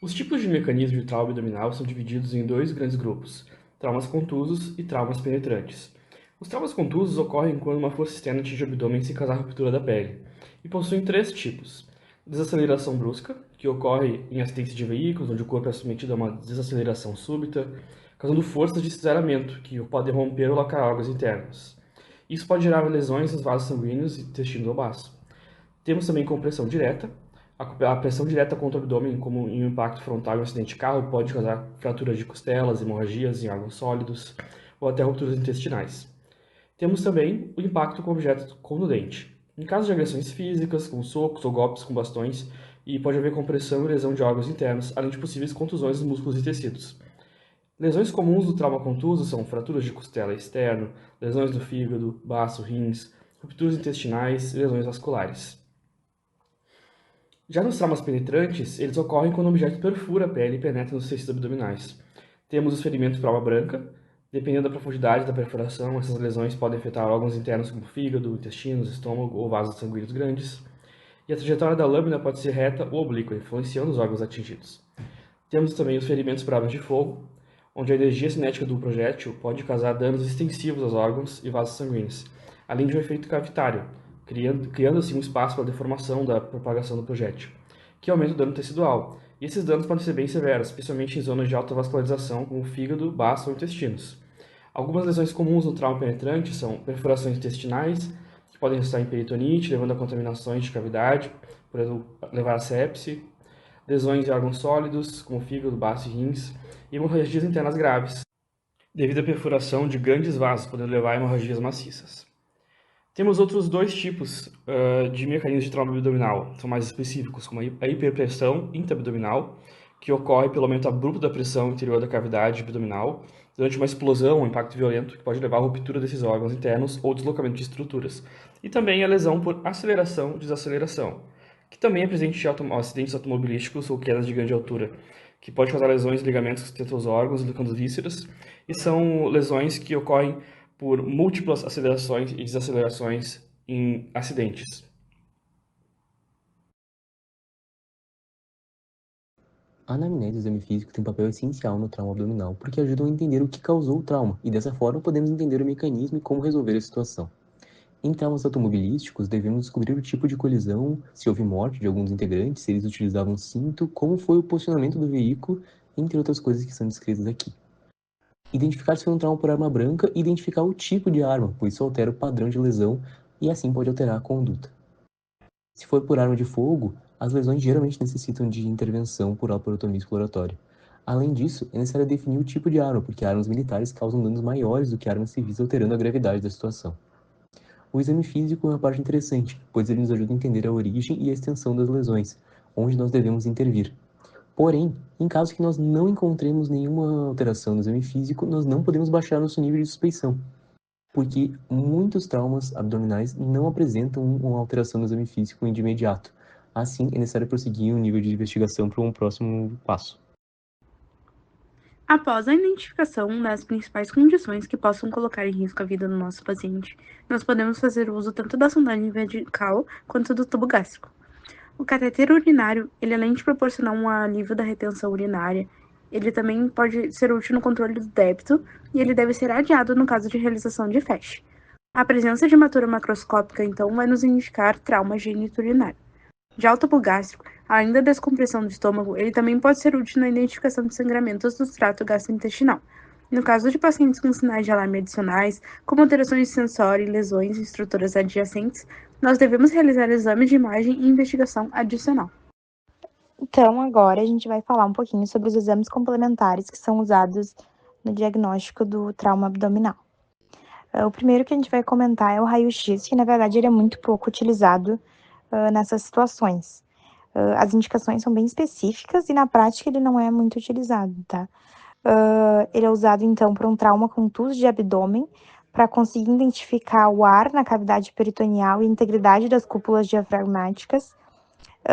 Os tipos de mecanismo de trauma abdominal são divididos em dois grandes grupos: traumas contusos e traumas penetrantes. Os traumas contusos ocorrem quando uma força externa atinge o abdômen sem causar ruptura da pele, e possuem três tipos: desaceleração brusca, que ocorre em acidentes de veículos, onde o corpo é submetido a uma desaceleração súbita, causando forças de cisalhamento, que podem romper ou lacrar órgãos internos. Isso pode gerar lesões nos vasos sanguíneos e intestino ou baço. Temos também compressão direta. A pressão direta contra o abdômen, como em um impacto frontal em um acidente de carro, pode causar fraturas de costelas, hemorragias em órgãos sólidos ou até rupturas intestinais. Temos também o impacto com objetos contundente. Em caso de agressões físicas, como socos ou golpes com bastões, e pode haver compressão e lesão de órgãos internos, além de possíveis contusões dos músculos e tecidos. Lesões comuns do trauma contuso são fraturas de costela externo, lesões do fígado, baço, rins, rupturas intestinais e lesões vasculares. Já nos traumas penetrantes, eles ocorrem quando o objeto perfura a pele e penetra nos tecidos abdominais. Temos os ferimentos por alma branca. Dependendo da profundidade da perfuração, essas lesões podem afetar órgãos internos como fígado, intestinos, estômago ou vasos sanguíneos grandes. E a trajetória da lâmina pode ser reta ou oblíqua, influenciando os órgãos atingidos. Temos também os ferimentos por armas de fogo, onde a energia cinética do projétil pode causar danos extensivos aos órgãos e vasos sanguíneos, além de um efeito cavitário, criando assim um espaço para a deformação da propagação do projétil, que aumenta o dano tecidual. E esses danos podem ser bem severos, especialmente em zonas de alta vascularização, como o fígado, baço ou intestinos. Algumas lesões comuns no trauma penetrante são perfurações intestinais, que podem resultar em peritonite, levando a contaminações de cavidade, por exemplo, levar a sepse, lesões em órgãos sólidos, como fígado, baço e rins, e hemorragias internas graves, devido à perfuração de grandes vasos, podendo levar a hemorragias maciças. Temos outros dois tipos de mecanismos de trauma abdominal, são mais específicos, como a hiperpressão intraabdominal, que ocorre pelo aumento abrupto da pressão interior da cavidade abdominal, durante uma explosão ou impacto violento, que pode levar à ruptura desses órgãos internos ou deslocamento de estruturas. E também a lesão por aceleração e desaceleração, que também é presente em acidentes automobilísticos ou quedas de grande altura, que pode causar lesões e ligamentos que sustentam os órgãos, deslocando as vísceras, e são lesões que ocorrem por múltiplas acelerações e desacelerações em acidentes. A anamnese do exame físico tem um papel essencial no trauma abdominal, porque ajuda a entender o que causou o trauma, e dessa forma podemos entender o mecanismo e como resolver a situação. Em traumas automobilísticos, devemos descobrir o tipo de colisão, se houve morte de alguns integrantes, se eles utilizavam cinto, como foi o posicionamento do veículo, entre outras coisas que são descritas aqui. Identificar se foi um trauma por arma branca e identificar o tipo de arma, pois isso altera o padrão de lesão e assim pode alterar a conduta. Se for por arma de fogo, as lesões geralmente necessitam de intervenção por laparotomia exploratória. Além disso, é necessário definir o tipo de arma, porque armas militares causam danos maiores do que armas civis, alterando a gravidade da situação. O exame físico é uma parte interessante, pois ele nos ajuda a entender a origem e a extensão das lesões, onde nós devemos intervir. Porém, em caso que nós não encontremos nenhuma alteração no exame físico, nós não podemos baixar nosso nível de suspeição, porque muitos traumas abdominais não apresentam uma alteração no exame físico de imediato. Assim, é necessário prosseguir o nível de investigação para um próximo passo. Após a identificação das principais condições que possam colocar em risco a vida do nosso paciente, nós podemos fazer uso tanto da sondagem vertical quanto do tubo gástrico. O cateter urinário, ele além de proporcionar um alívio da retenção urinária, ele também pode ser útil no controle do débito e ele deve ser adiado no caso de realização de FAST. A presença de hematura macroscópica, então, vai nos indicar trauma geniturinário. Já o tubo gástrico, além da descompressão do estômago, ele também pode ser útil na identificação de sangramentos do trato gastrointestinal. No caso de pacientes com sinais de alarme adicionais, como alterações de sensório e lesões em estruturas adjacentes, nós devemos realizar exames de imagem e investigação adicional. Então, agora a gente vai falar um pouquinho sobre os exames complementares que são usados no diagnóstico do trauma abdominal. O primeiro que a gente vai comentar é o raio-x, que na verdade ele é muito pouco utilizado nessas situações. As indicações são bem específicas e na prática ele não é muito utilizado, tá? Ele é usado então para um trauma contuso de abdômen, para conseguir identificar o ar na cavidade peritoneal e a integridade das cúpulas diafragmáticas.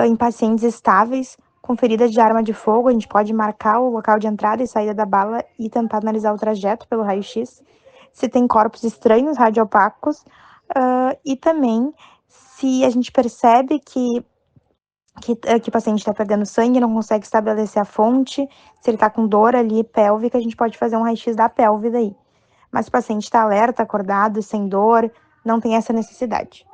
Em pacientes estáveis com feridas de arma de fogo, a gente pode marcar o local de entrada e saída da bala e tentar analisar o trajeto pelo raio-x. Se tem corpos estranhos radioopacos, e também se a gente percebe que que o paciente está perdendo sangue, não consegue estabelecer a fonte. Se ele está com dor ali pélvica, a gente pode fazer um raio-x da pelve daí. Mas se o paciente está alerta, acordado, sem dor, não tem essa necessidade.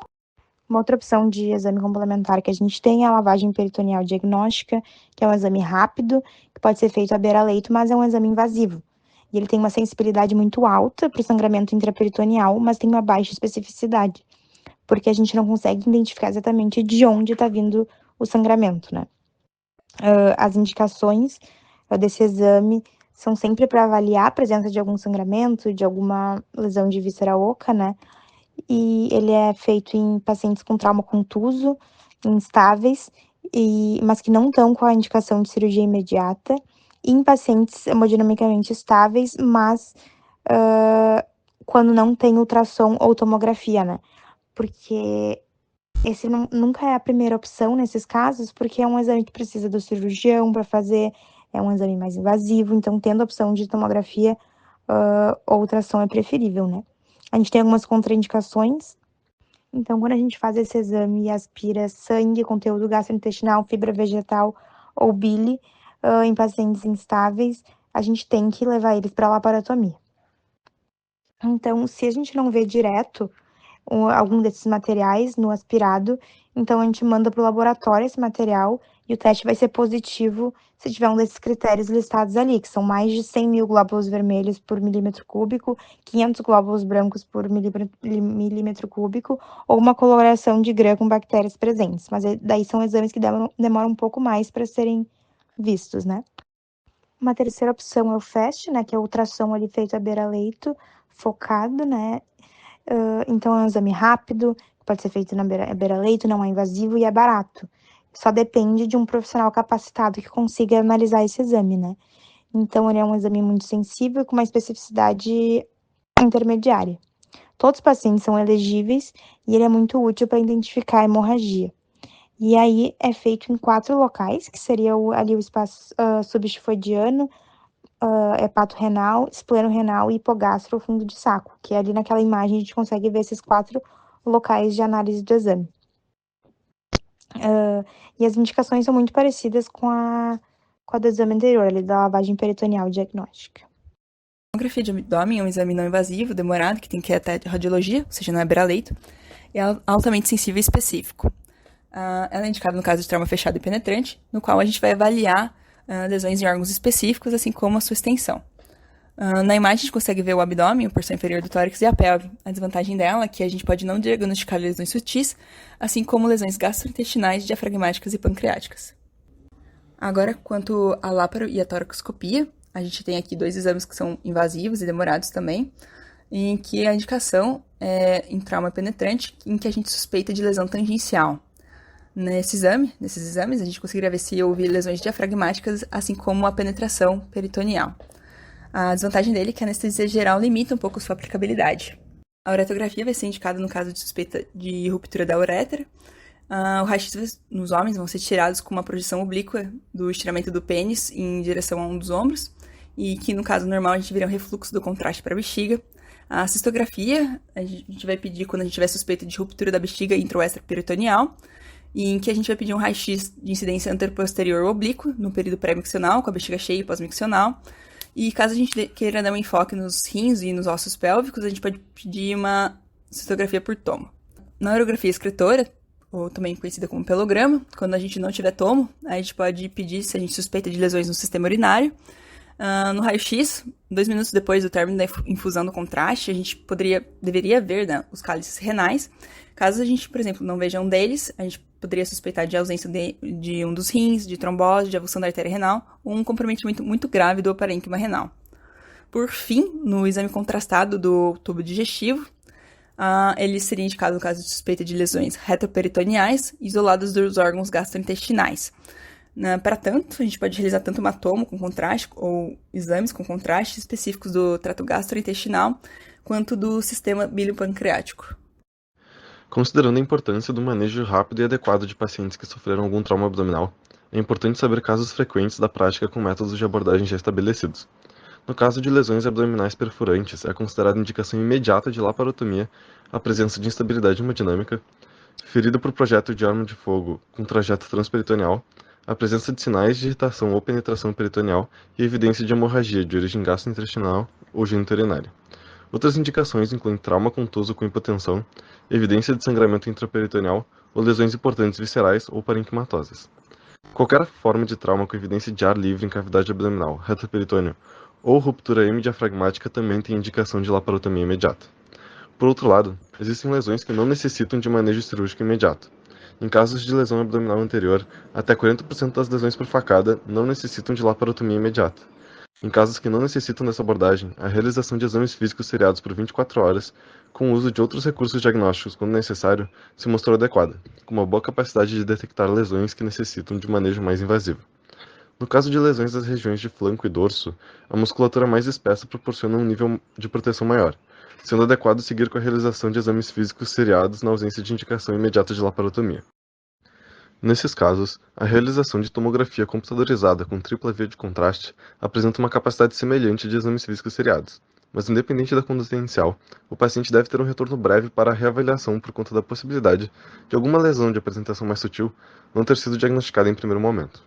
Uma outra opção de exame complementar que a gente tem é a lavagem peritoneal diagnóstica, que é um exame rápido, que pode ser feito à beira-leito, mas é um exame invasivo. E ele tem uma sensibilidade muito alta para o sangramento intraperitoneal, mas tem uma baixa especificidade, porque a gente não consegue identificar exatamente de onde está vindo o sangramento, né? As indicações desse exame são sempre para avaliar a presença de algum sangramento, de alguma lesão de víscera oca, né? E ele é feito em pacientes com trauma contuso, instáveis, mas que não estão com a indicação de cirurgia imediata, e em pacientes hemodinamicamente estáveis, mas quando não tem ultrassom ou tomografia, né? Porque esse nunca é a primeira opção nesses casos, porque é um exame que precisa do cirurgião para fazer, é um exame mais invasivo, então tendo a opção de tomografia ou ultrassom é preferível, né? A gente tem algumas contraindicações, então quando a gente faz esse exame e aspira sangue, conteúdo gastrointestinal, fibra vegetal ou bile em pacientes instáveis, a gente tem que levar eles para laparotomia. Então, se a gente não vê direto algum desses materiais no aspirado, então a gente manda para o laboratório esse material e o teste vai ser positivo se tiver um desses critérios listados ali, que são mais de 100 mil glóbulos vermelhos por milímetro cúbico, 500 glóbulos brancos por milímetro cúbico, ou uma coloração de GRAM com bactérias presentes. Mas daí são exames que demoram um pouco mais para serem vistos, né? Uma terceira opção é o FAST, né, que é o ultrassom ali feito à beira-leito, focado, né? Então é um exame rápido, pode ser feito na beira-leito, não é invasivo e é barato. Só depende de um profissional capacitado que consiga analisar esse exame, né? Então ele é um exame muito sensível com uma especificidade intermediária. Todos os pacientes são elegíveis e ele é muito útil para identificar a hemorragia. E aí é feito em 4 locais, que seria ali o espaço subtifoidiano, hepato renal, espleno renal e hipogastro, fundo de saco, que ali naquela imagem a gente consegue ver esses 4 locais de análise do exame. E as indicações são muito parecidas com a do exame anterior, ali da lavagem peritoneal diagnóstica. A tomografia de abdômen é um exame não invasivo, demorado, que tem que ir até radiologia, ou seja, não é beira-leito, e é altamente sensível e específico. Ela é indicada no caso de trauma fechado e penetrante, no qual a gente vai avaliar lesões em órgãos específicos, assim como a sua extensão. Na imagem a gente consegue ver o abdômen, a porção inferior do tórax e a pelve. A desvantagem dela é que a gente pode não diagnosticar lesões sutis, assim como lesões gastrointestinais, diafragmáticas e pancreáticas. Agora, quanto à láparo e a toracoscopia, a gente tem aqui 2 exames que são invasivos e demorados também, em que a indicação em trauma penetrante, em que a gente suspeita de lesão tangencial. Nesses exames, a gente conseguiria ver se houve lesões diafragmáticas, assim como a penetração peritoneal. A desvantagem dele é que a anestesia geral limita um pouco sua aplicabilidade. A uretrografia vai ser indicada no caso de suspeita de ruptura da uretra. O raio-x nos homens vão ser tirados com uma projeção oblíqua do estiramento do pênis em direção a um dos ombros, e que no caso normal a gente vira um refluxo do contraste para a bexiga. A cistografia a gente vai pedir quando a gente tiver suspeita de ruptura da bexiga intro ou extraperitoneal, e em que a gente vai pedir um raio-x de incidência anteroposterior oblíquo no período pré-miccional, com a bexiga cheia e pós-miccional. E caso a gente queira dar um enfoque nos rins e nos ossos pélvicos, a gente pode pedir uma cistografia por tomo. Na urografia excretora, ou também conhecida como pelograma, quando a gente não tiver tomo, a gente pode pedir se a gente suspeita de lesões no sistema urinário. No raio-x, 2 minutos depois do término da infusão do contraste, a gente deveria ver, né, os cálices renais. Caso a gente, por exemplo, não veja um deles, a gente poderia suspeitar de ausência de um dos rins, de trombose, de avulsão da artéria renal, ou um comprometimento muito grave do parênquima renal. Por fim, no exame contrastado do tubo digestivo, ele seria indicado no caso de suspeita de lesões retroperitoneais isoladas dos órgãos gastrointestinais. Para tanto, a gente pode realizar tanto hematomo com contraste ou exames com contraste específicos do trato gastrointestinal quanto do sistema biliopancreático. Considerando a importância do manejo rápido e adequado de pacientes que sofreram algum trauma abdominal, é importante saber casos frequentes da prática com métodos de abordagem já estabelecidos. No caso de lesões abdominais perfurantes, é considerada indicação imediata de laparotomia a presença de instabilidade hemodinâmica, ferido por projétil de arma de fogo com trajeto transperitoneal, a presença de sinais de irritação ou penetração peritoneal e evidência de hemorragia de origem gastrointestinal ou geniturinária. Outras indicações incluem trauma contuso com hipotensão, evidência de sangramento intraperitoneal ou lesões importantes viscerais ou parenquimatosas. Qualquer forma de trauma com evidência de ar livre em cavidade abdominal, reto peritônio ou ruptura hemidiafragmática também tem indicação de laparotomia imediata. Por outro lado, existem lesões que não necessitam de manejo cirúrgico imediato. Em casos de lesão abdominal anterior, até 40% das lesões por facada não necessitam de laparotomia imediata. Em casos que não necessitam dessa abordagem, a realização de exames físicos seriados por 24 horas, com o uso de outros recursos diagnósticos quando necessário, se mostrou adequada, com uma boa capacidade de detectar lesões que necessitam de manejo mais invasivo. No caso de lesões das regiões de flanco e dorso, a musculatura mais espessa proporciona um nível de proteção maior, sendo adequado seguir com a realização de exames físicos seriados na ausência de indicação imediata de laparotomia. Nesses casos, a realização de tomografia computadorizada com tripla via de contraste apresenta uma capacidade semelhante de exames físicos seriados, mas independente da conduta inicial, o paciente deve ter um retorno breve para a reavaliação por conta da possibilidade de alguma lesão de apresentação mais sutil não ter sido diagnosticada em primeiro momento.